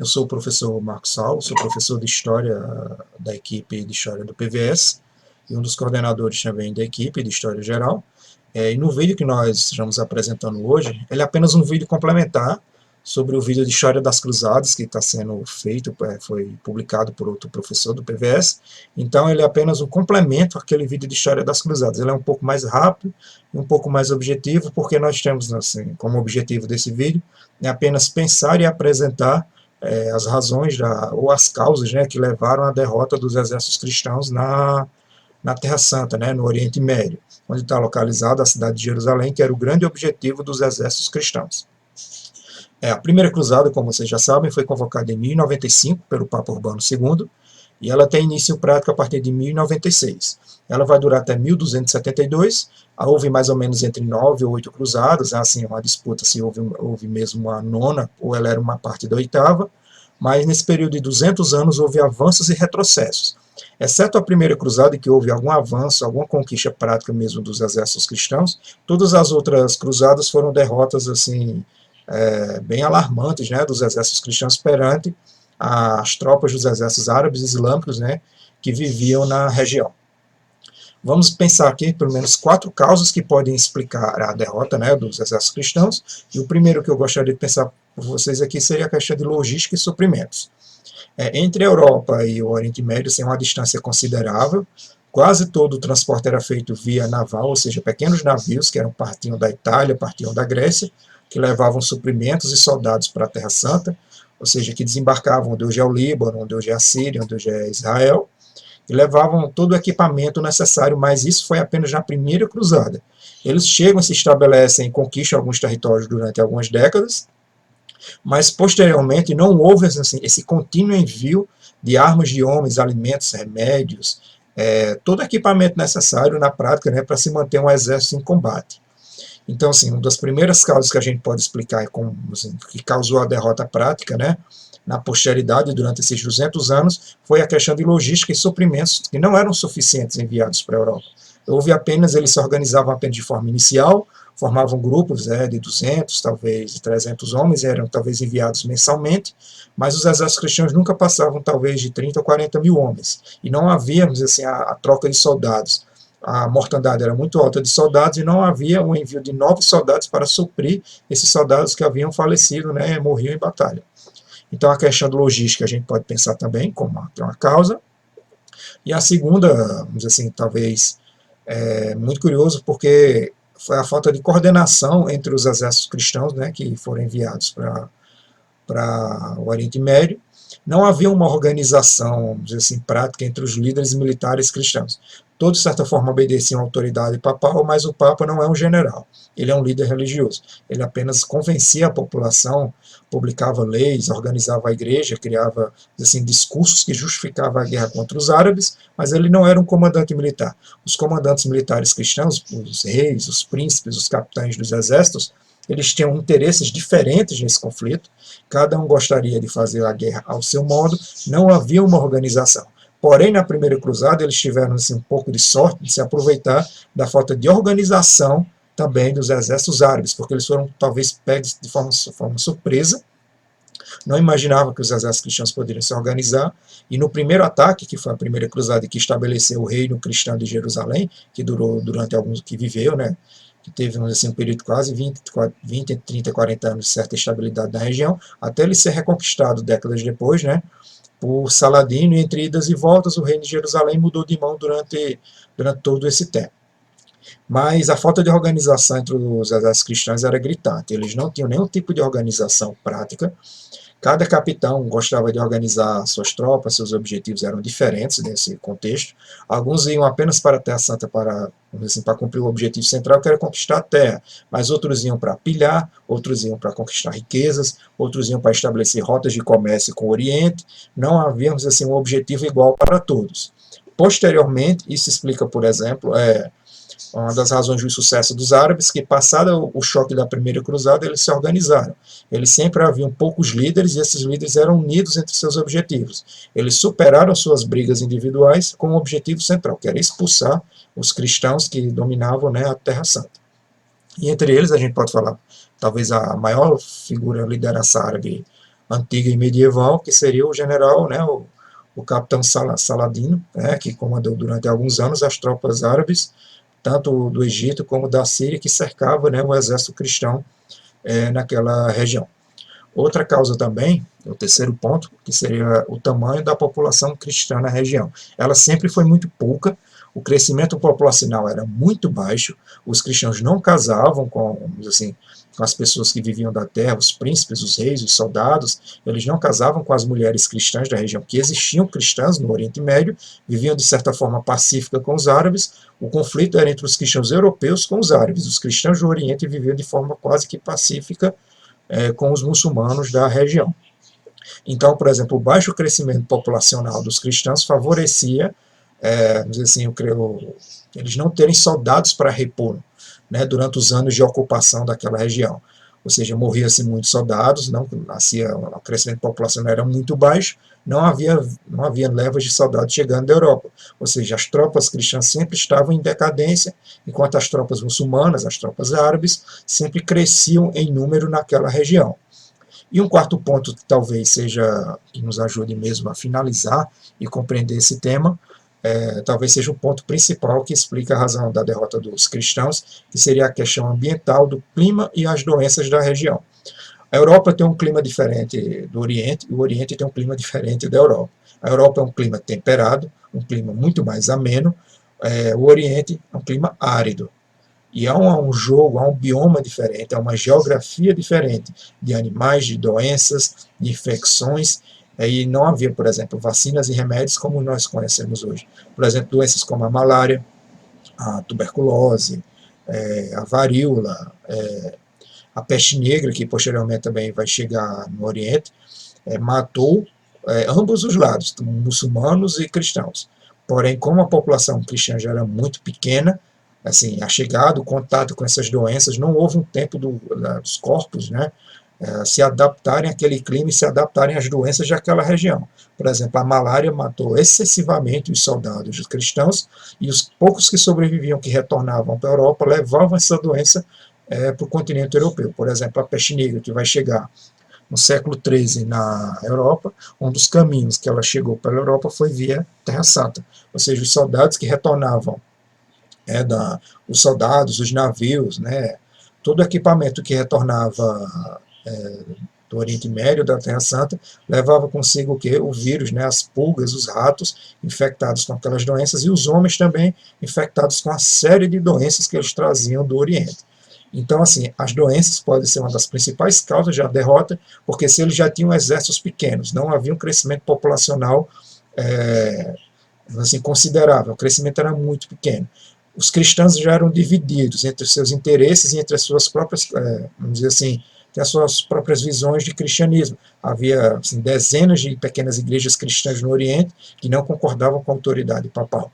Eu sou o professor Marcos Saulo, sou professor de História da equipe de História do PVS e um dos coordenadores também da equipe de História Geral. E no vídeo que nós estamos apresentando hoje, ele é apenas um vídeo complementar sobre o vídeo de História das Cruzadas, que está sendo feito, foi publicado por outro professor do PVS. Então ele é apenas um complemento àquele vídeo de História das Cruzadas. Ele é um pouco mais rápido e um pouco mais objetivo, porque nós temos assim, como objetivo desse vídeo é apenas pensar e apresentar as razões ou as causas, né, que levaram à derrota dos exércitos cristãos na Terra Santa, né, no Oriente Médio, onde está localizada a cidade de Jerusalém, que era o grande objetivo dos exércitos cristãos. A primeira cruzada, como vocês já sabem, foi convocada em 1095 pelo Papa Urbano II, e ela tem início prático a partir de 1096. Ela vai durar até 1272, houve mais ou menos entre 9 ou 8 cruzadas, assim, uma disputa se houve mesmo uma nona, ou ela era uma parte da oitava, mas nesse período de 200 anos houve avanços e retrocessos. Exceto a primeira cruzada, em que houve algum avanço, alguma conquista prática mesmo dos exércitos cristãos, todas as outras cruzadas foram derrotas assim, bem alarmantes, né, dos exércitos cristãos perante as tropas dos exércitos árabes e islâmicos, né, que viviam na região. Vamos pensar aqui pelo menos 4 causas que podem explicar a derrota, né, dos exércitos cristãos, e o primeiro que eu gostaria de pensar por vocês aqui seria a questão de logística e suprimentos. Entre a Europa e o Oriente Médio, tem uma distância considerável, quase todo o transporte era feito via naval, ou seja, pequenos navios que partiam da Itália, partiam da Grécia, que levavam suprimentos e soldados para a Terra Santa, ou seja, que desembarcavam onde hoje é o Líbano, onde hoje é a Síria, onde hoje é Israel, e levavam todo o equipamento necessário, mas isso foi apenas na primeira cruzada. Eles chegam, se estabelecem e conquistam alguns territórios durante algumas décadas, mas posteriormente não houve assim, esse contínuo envio de armas de homens, alimentos, remédios, todo equipamento necessário na prática, né, para se manter um exército em combate. Então, assim, uma das primeiras causas que a gente pode explicar é como, assim, que causou a derrota prática, né, na posteridade durante esses 200 anos, foi a questão de logística e suprimentos que não eram suficientes enviados para a Europa. Houve apenas, eles se organizavam apenas de forma inicial, formavam grupos de 200, talvez 300 homens, eram talvez enviados mensalmente, mas os exércitos cristãos nunca passavam talvez de 30 ou 40 mil homens, e não havia, assim, a troca de soldados. A mortandade era muito alta de soldados e não havia um envio de novos soldados para suprir esses soldados que haviam falecido, né, morriam em batalha. Então a questão de logística a gente pode pensar também como uma causa. E a segunda, vamos dizer assim, talvez muito curioso, porque foi a falta de coordenação entre os exércitos cristãos, né, que foram enviados para o Oriente Médio. Não havia uma organização, vamos dizer assim, prática entre os líderes militares cristãos. Todos, de certa forma, obedeciam à autoridade papal, mas o Papa não é um general, ele é um líder religioso. Ele apenas convencia a população, publicava leis, organizava a igreja, criava assim, discursos que justificavam a guerra contra os árabes, mas ele não era um comandante militar. Os comandantes militares cristãos, os reis, os príncipes, os capitães dos exércitos, eles tinham interesses diferentes nesse conflito, cada um gostaria de fazer a guerra ao seu modo, não havia uma organização. Porém, na primeira cruzada, eles tiveram assim, um pouco de sorte de se aproveitar da falta de organização também dos exércitos árabes, porque eles foram talvez pegos de forma surpresa, não imaginavam que os exércitos cristãos poderiam se organizar, e no primeiro ataque, que foi a primeira cruzada que estabeleceu o reino cristão de Jerusalém, que durou durante alguns, que viveu, né, que teve assim, um período de quase 20, 30, 40 anos de certa estabilidade na região, até ele ser reconquistado décadas depois, né, por Saladino, e entre idas e voltas, o reino de Jerusalém mudou de mão durante todo esse tempo. Mas a falta de organização entre os exércitos cristãos era gritante, eles não tinham nenhum tipo de organização prática. Cada capitão gostava de organizar suas tropas, seus objetivos eram diferentes nesse contexto. Alguns iam apenas para a Terra Santa para cumprir o objetivo central, que era conquistar a terra, mas outros iam para pilhar, outros iam para conquistar riquezas, outros iam para estabelecer rotas de comércio com o Oriente. Não havia assim, um objetivo igual para todos. Posteriormente, isso explica, por exemplo, uma das razões do sucesso dos árabes, que passado o choque da primeira cruzada, eles se organizaram. Eles sempre haviam poucos líderes, e esses líderes eram unidos entre seus objetivos. Eles superaram suas brigas individuais com um objetivo central, que era expulsar os cristãos que dominavam, né, a Terra Santa. E entre eles a gente pode falar, talvez a maior figura liderança árabe antiga e medieval, que seria o general, né, o capitão Saladino, né, que comandou durante alguns anos as tropas árabes, tanto do Egito como da Síria, que cercava, né, o exército cristão naquela região. Outra causa também, o terceiro ponto, que seria o tamanho da população cristã na região. Ela sempre foi muito pouca, o crescimento populacional era muito baixo, os cristãos não casavam com, assim, com as pessoas que viviam da terra, os príncipes, os reis, os soldados, eles não casavam com as mulheres cristãs da região, que existiam cristãs no Oriente Médio, viviam de certa forma pacífica com os árabes, o conflito era entre os cristãos europeus com os árabes, os cristãos do Oriente viviam de forma quase que pacífica com os muçulmanos da região. Então, por exemplo, o baixo crescimento populacional dos cristãos favorecia, vamos dizer assim, eles não terem soldados para repor, né, durante os anos de ocupação daquela região. Ou seja, morria-se muitos soldados, não nascia, o crescimento populacional era muito baixo, não havia levas de soldados chegando da Europa. Ou seja, as tropas cristãs sempre estavam em decadência, enquanto as tropas muçulmanas, as tropas árabes, sempre cresciam em número naquela região. E um quarto ponto que talvez seja, que nos ajude mesmo a finalizar e compreender esse tema, talvez seja o ponto principal que explica a razão da derrota dos cristãos, que seria a questão ambiental do clima e as doenças da região. A Europa tem um clima diferente do Oriente, e o Oriente tem um clima diferente da Europa. A Europa é um clima temperado, um clima muito mais ameno, o Oriente é um clima árido. E há um jogo, há um bioma diferente, há uma geografia diferente de animais, de doenças, de infecções, e não havia, por exemplo, vacinas e remédios como nós conhecemos hoje. Por exemplo, doenças como a malária, a tuberculose, a varíola, a peste negra, que posteriormente também vai chegar no Oriente, matou ambos os lados, muçulmanos e cristãos. Porém, como a população cristã já era muito pequena, assim, a chegada, o contato com essas doenças, não houve um tempo dos corpos, né, se adaptarem àquele clima e se adaptarem às doenças daquela região. Por exemplo, a malária matou excessivamente os soldados cristãos e os poucos que sobreviviam, que retornavam para a Europa, levavam essa doença para o continente europeu. Por exemplo, a peste negra, que vai chegar no século XIII na Europa, um dos caminhos que ela chegou pela Europa foi via Terra Santa, ou seja, os soldados que retornavam, os soldados, os navios, né, todo o equipamento que retornava do Oriente Médio, da Terra Santa, levava consigo o quê? O vírus, né, as pulgas, os ratos infectados com aquelas doenças e os homens também infectados com a série de doenças que eles traziam do Oriente. Então, assim, as doenças podem ser uma das principais causas da derrota, porque se eles já tinham exércitos pequenos, não havia um crescimento populacional assim, considerável, o crescimento era muito pequeno. Os cristãos já eram divididos entre os seus interesses e entre as suas próprias, vamos dizer assim, as suas próprias visões de cristianismo. Havia assim, dezenas de pequenas igrejas cristãs no Oriente que não concordavam com a autoridade papal.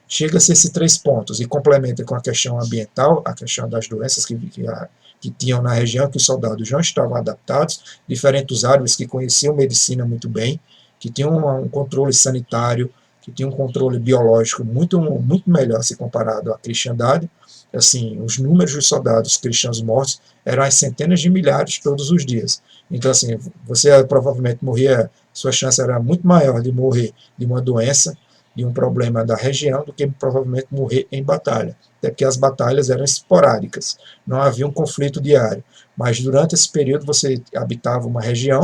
Chega-se a esses 3 pontos e complementa com a questão ambiental, a questão das doenças que tinham na região, que os soldados não estavam adaptados, diferente dos árabes que conheciam medicina muito bem, que tinham um controle sanitário, que tinham um controle biológico muito, muito melhor se comparado à cristandade. Assim, os números de soldados cristãos mortos eram as centenas de milhares todos os dias. Então, assim, você provavelmente morria, sua chance era muito maior de morrer de uma doença, de um problema da região, do que provavelmente morrer em batalha. Até porque as batalhas eram esporádicas, não havia um conflito diário. Mas durante esse período você habitava uma região,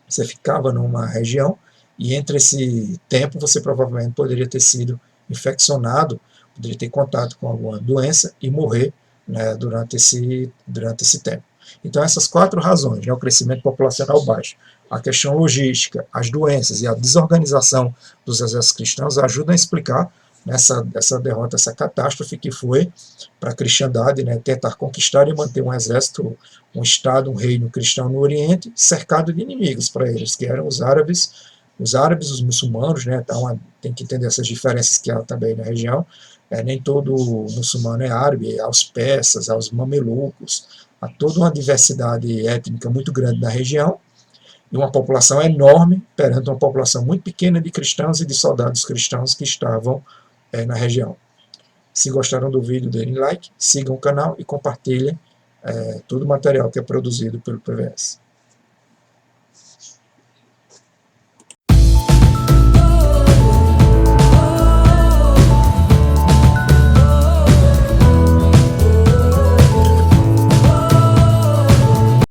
você ficava numa região, e entre esse tempo você provavelmente poderia ter sido infeccionado, poderia ter contato com alguma doença e morrer, né, durante esse tempo. Então, essas 4 razões, né, o crescimento populacional baixo, a questão logística, as doenças e a desorganização dos exércitos cristãos ajudam a explicar essa derrota, essa catástrofe que foi para a cristandade, né, tentar conquistar e manter um exército, um Estado, um reino cristão no Oriente, cercado de inimigos para eles, que eram os árabes, os muçulmanos, né, então tem que entender essas diferenças que há também na região. Nem todo muçulmano é árabe, há os persas, há os mamelucos, há toda uma diversidade étnica muito grande na região, e uma população enorme perante uma população muito pequena de cristãos e de soldados cristãos que estavam na região. Se gostaram do vídeo, deem like, sigam o canal e compartilhem todo o material que é produzido pelo PVS.